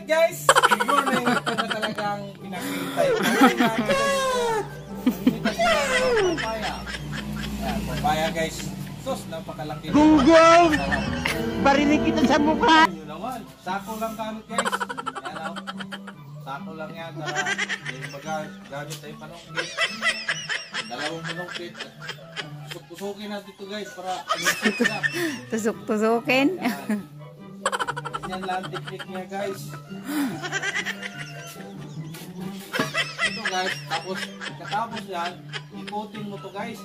guys! Good morning! Ito na talagang pinakintay ko. Papaya. Ayan, papaya guys. Sus, napakalaki. Gunggong! Barinig kita sa mukha! Yun naman, sako lang gamit guys. Ayan o. Sako lang yan. May gamit tayong panungkit. Dalawang panungkit. Tusok-tusokin natin ito guys para tusok-tusokin. Yan lang technique niya guys. Ito guys, tapos katapos yan, ikutin mo to guys.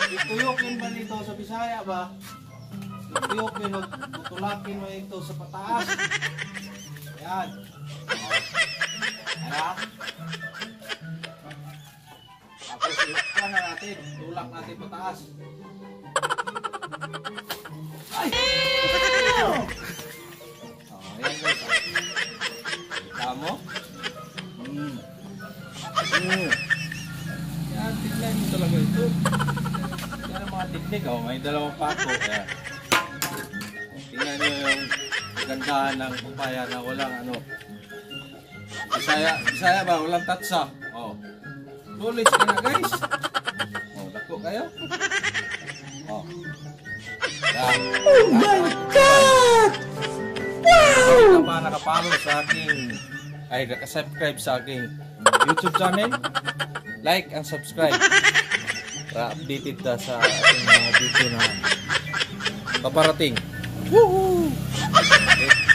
Ituyukin ba nito sa Bisaya ba? Ituyukin mo, tutulakin mo ito sa pataas. Ayan. Ayan. Tapos iupan na natin, tulak natin pataas. Ay! Ayan guys. Kita mo? Yan, tignan nyo talaga ito. Yan ang mga teknik. Oh, may dalawang pato. Ayan. Tignan nyo yung gandahan ng papaya na walang ano. Bisaya ba? Walang tatsa. Oh. Knowledge ka na guys. Oh, dako kayo. Oh. Yan. Oh my God! Kung ka pa nakapalo sa aking nakasubscribe sa aking YouTube channel, like and subscribe para updated ta sa ating mga video na paparating. Woohoo! Okay.